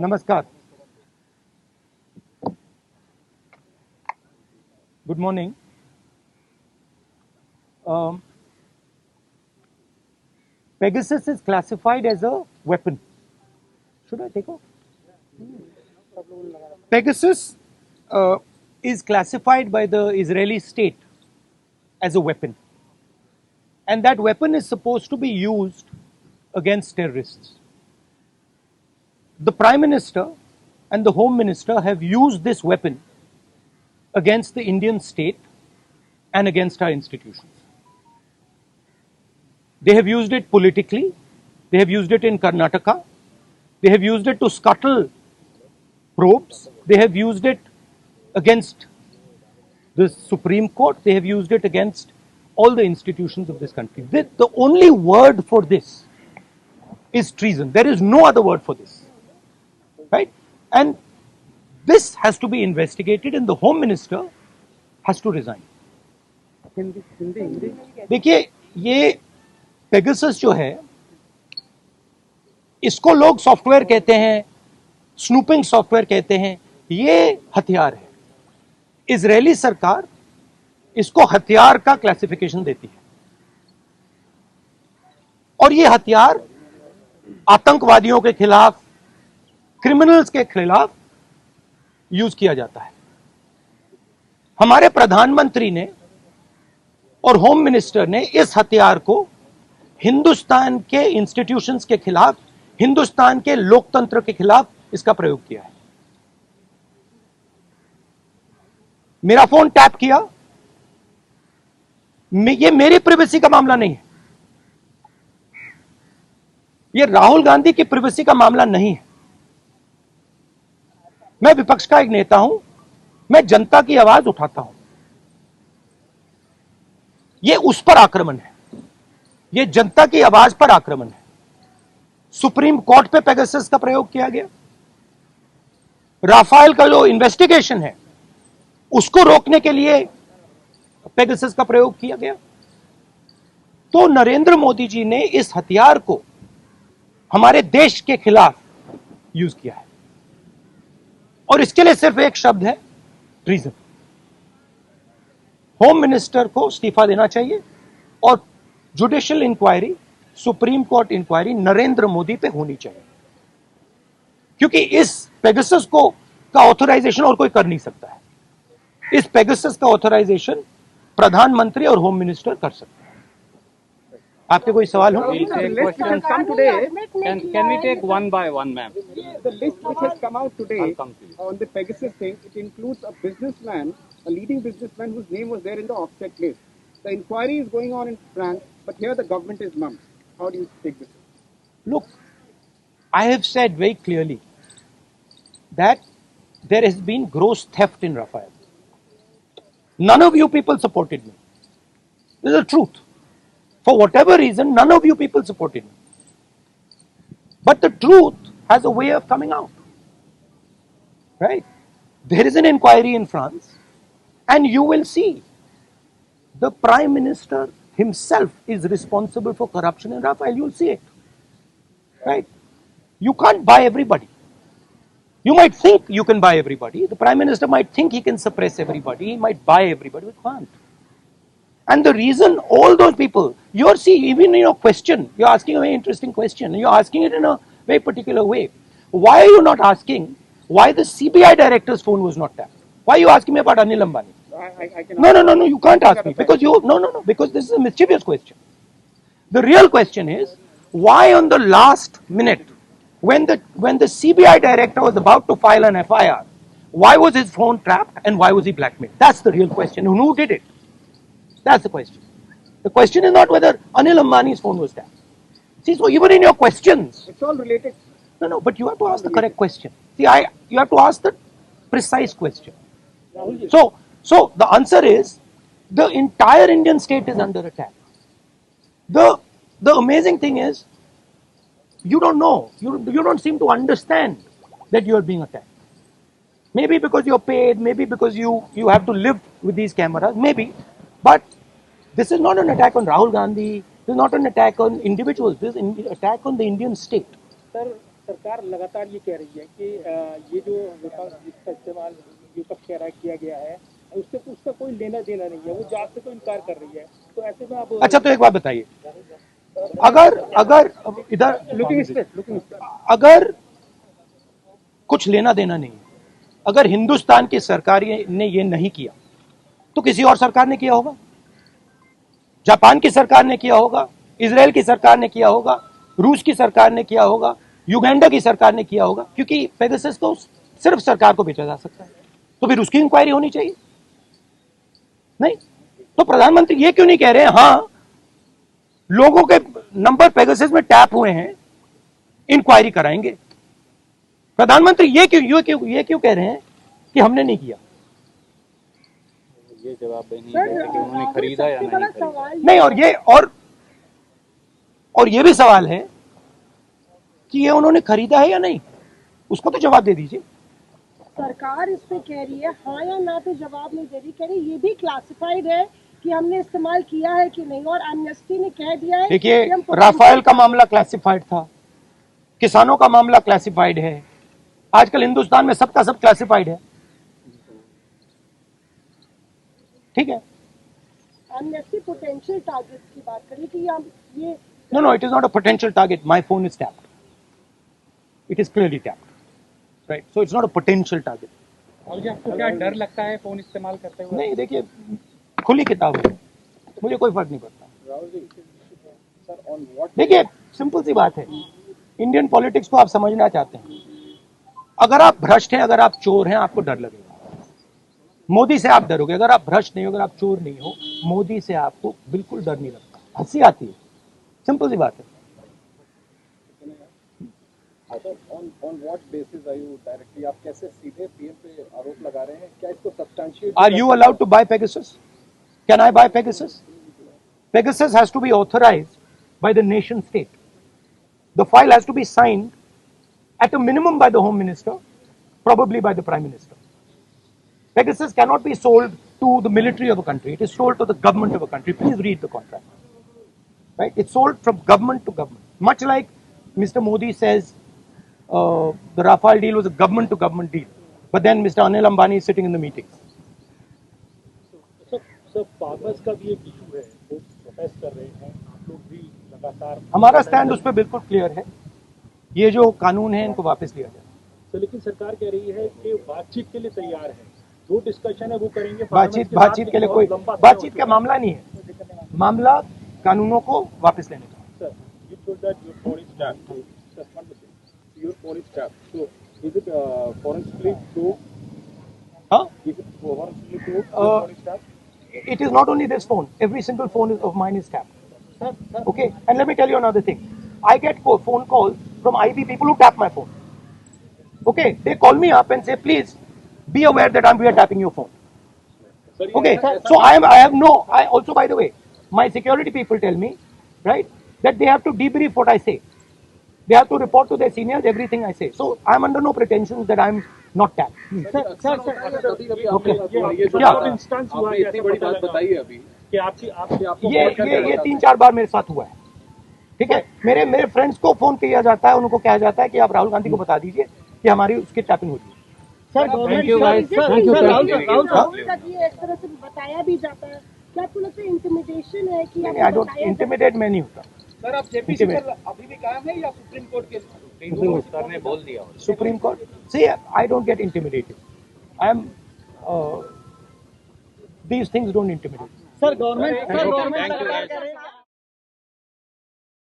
Namaskar. Good morning. Pegasus is classified as a weapon. Should I take off? Pegasus is classified by the Israeli state as a weapon. And that weapon is supposed to be used against terrorists. The Prime Minister and the Home Minister have used this weapon against the Indian state and against our institutions. They have used it politically, they have used it in Karnataka, they have used it to scuttle probes, they have used it against the Supreme Court, they have used it against all the institutions of this country. The only word for this is treason. There is no other word for this. Right? And this has to be investigated and the Home Minister has to resign. देखिए ये Pegasus जो है इसको लोग software कहते हैं, snooping software कहते हैं, ये हथियार है. इजरायली सरकार इसको हथियार का क्लासिफिकेशन देती है और ये हथियार आतंकवादियों के खिलाफ, क्रिमिनल्स के खिलाफ यूज किया जाता है. हमारे प्रधानमंत्री ने और होम मिनिस्टर ने इस हथियार को हिंदुस्तान के इंस्टीट्यूशंस के खिलाफ, हिंदुस्तान के लोकतंत्र के खिलाफ इसका प्रयोग किया है. मेरा फोन टैप किया, ये मेरी प्राइवेसी का मामला नहीं है, ये राहुल गांधी की प्राइवेसी का मामला नहीं है. मैं विपक्ष का एक नेता हूं, मैं जनता की आवाज उठाता हूं. ये उस पर आक्रमण है, ये जनता की आवाज पर आक्रमण है. सुप्रीम कोर्ट पे पेगासस का प्रयोग किया गया. राफेल का जो इन्वेस्टिगेशन है उसको रोकने के लिए पेगासस का प्रयोग किया गया. तो नरेंद्र मोदी जी ने इस हथियार को हमारे देश के खिलाफ यूज किया है और इसके लिए सिर्फ एक शब्द है, ट्रीजन. होम मिनिस्टर को इस्तीफा देना चाहिए और judicial inquiry, supreme court inquiry Narendra Modi पे होनी चाहिए, क्योंकि इस पेगासस को का ऑथराइजेशन और कोई कर नहीं सकता है. इस पेगासस का ऑथराइजेशन प्रधानमंत्री और होम मिनिस्टर कर सकते हैं. आपके कोई सवाल हो? Come today. Can we take one by one, ma'am? The list which has come out today I'll come to you. on the Pegasus thing, it includes a businessman, a leading businessman whose name was there in the offset list. The inquiry is going on in France, but here the government is mum. How do you take this? Look, I have said very clearly that there has been gross theft in Rafael. None of you people supported me. This is the truth. For whatever reason, none of you people supported me. But the truth has a way of coming out. Right? There is an inquiry in France, and you will see the Prime Minister himself is responsible for corruption in Rafael. You'll see it. Right? You can't buy everybody. You might think you can buy everybody. The Prime Minister might think he can suppress everybody. He might buy everybody, but can't. And the reason all those people, you're seeing, even in your question, you're asking a very interesting question. You're asking it in a very particular way. Why are you not asking why the CBI director's phone was not tapped? Why are you asking me about Anil Ambani? I can No, you can't ask me because because this is a mischievous question. The real question is, why on the last minute, when the CBI director was about to file an FIR, why was his phone trapped and why was he blackmailed? That's the real question. And who did it? That's the question. The question is not whether Anil Ambani's phone was tapped. See, so even in your questions, It's all related. no, but you have to ask the correct question. See, you have to ask the precise question. So the answer is, the entire Indian state is under attack. The amazing thing is, you don't know, you don't seem to understand that you are being attacked. Maybe because you're paid, maybe because you have to live with these cameras, maybe. But this is not an attack on Rahul Gandhi. This is not an attack on individuals. This is an attack on the Indian state. Sir, सरकार लगातार ये कह रही है कि ये जो विपक्ष जिसका इस्तेमाल विपक्ष कह रहा है किया गया है उससे उसका कोई लेना देना नहीं है, वो जांच से तो इनकार कर रही है। तो ऐसे में आप अच्छा, तो एक बात बताइए, अगर अगर इधर अगर कुछ लेना देना नहीं है, अगर हिंदुस्तान की सरकार ने ये नहीं किया तो किसी और सरकार ने किया होगा, जापान की सरकार ने किया होगा, इजराइल की सरकार ने किया होगा, रूस की सरकार ने किया होगा, युगांडा की सरकार ने किया होगा, क्योंकि पेगासस तो सिर्फ सरकार को बेचा जा सकता है, तो फिर उसकी इंक्वायरी होनी चाहिए। नहीं तो प्रधानमंत्री ये क्यों नहीं कह रहे हैं हाँ लोगों के नंबर पेगासस में टैप हुए हैं, इंक्वायरी कराएंगे। प्रधानमंत्री ये क्यों कह रहे हैं कि हमने नहीं किया? ये जवाब नहीं देते कि उन्होंने खरीदा या नहीं खरीदा। नहीं, और ये भी सवाल है कि ये उन्होंने खरीदा है या नहीं, उसको तो जवाब दे दीजिए। सरकार इस पे कह रही है हाँ या ना, तो जवाब नहीं दे रही, कह रही ये भी क्लासिफाइड है कि हमने इस्तेमाल किया है कि नहीं, और एमनेस्टी ने कह दिया है। देखिए, राफेल का मामला क्लासिफाइड था, किसानों का मामला क्लासिफाइड है, आजकल हिंदुस्तान में सबका सब क्लासिफाइड है, ठीक है। एमनेस्टी पोटेंशियल टारगेट्स की बात करें कि हम ये No, it is not a potential target. My phone is tapped. It is clearly tapped. Right? So it's not a potential target. और आपको क्या डर लगता है फोन इस्तेमाल करते हुए? नहीं, देखिए, खुली किताब है, मुझे कोई फर्क नहीं पड़ता। देखिए, सिंपल सी बात है, इंडियन पॉलिटिक्स को आप समझना चाहते हैं, अगर आप भ्रष्ट हैं, अगर आप चोर हैं, आपको डर लगेगा, मोदी से आप डरोगे। अगर आप भ्रष्ट नहीं हो, अगर आप चोर नहीं हो, मोदी से आपको बिल्कुल डर नहीं लगता, हंसी आती है, सिंपल सी बात है। On what basis are you directly, आप कैसे सीधे पीएम पे आरोप लगा रहे हैं? क्या इसको substantiate? Are you allowed to buy Pegasus? Can I buy Pegasus? Pegasus has to be authorized by the nation state. The file has to be signed at a minimum by the Home Minister, probably by the Prime Minister. Pegasus cannot be sold to the military of a country. It is sold to the government of a country. Please read the contract. Right? It's sold from government to government. Much like Mr. Modi says the Rafale deal was a government to government deal. But then Mr. Anil Ambani is sitting in the meetings. Sir farmers का भी एक issue है, वो protest कर रहे हैं, आप लोग भी लगातार। हमारा स्टैंड उस पर बिल्कुल क्लियर है, ये जो कानून है इनको वापस लिया जाए। तो लेकिन सरकार कह रही है कि बातचीत के लिए तैयार है, जो डिस्कशन है वो करेंगे। बातचीत के लिए कोई बातचीत का मामला नहीं है, मामला कानूनों को वापस लेने का। Sir, you told that your phone is tapped. Sir, one second. Your phone is tapped. So, is it forensically proved? Huh? Is it forensically proved? Your phone is tapped? It is not only this phone. Every single phone of mine is tapped. Okay, and let me tell you another thing. I get phone calls from IB people who tap my phone. Okay, they call me up and say, please be aware that we are tapping your phone. Okay, so I also, by the way, my security people tell me, right, that they have to debrief what I say. They have to report to their seniors everything I say. So I'm under no pretensions that I'm not tapped. Okay. क्या? आपने इतनी बड़ी बात बताई है अभी कि आपको ये 3-4 बार मेरे साथ हुआ है, ठीक है। मेरे फ्रेंड्स को फोन किया जाता है, उनको कहा जाता है कि आप राहुल गांधी को बता दीजिए कि हमारी उसकी टैपिंग हो रही है। Sir, Thank you, guys. Thank you, Rahul का ये एक तरह से बताया भी जाता है, क्या आपको लगता है इंटिमिडेशन है कि नहीं, आई डोंट इंटिमिडेट, मैं नहीं होता। सर, आप जेपीसी पर अभी भी कायम है या सुप्रीम कोर्ट के? सर ने बोल दिया। Supreme Court. See, I don't get intimidated. These things don't intimidate. Sir government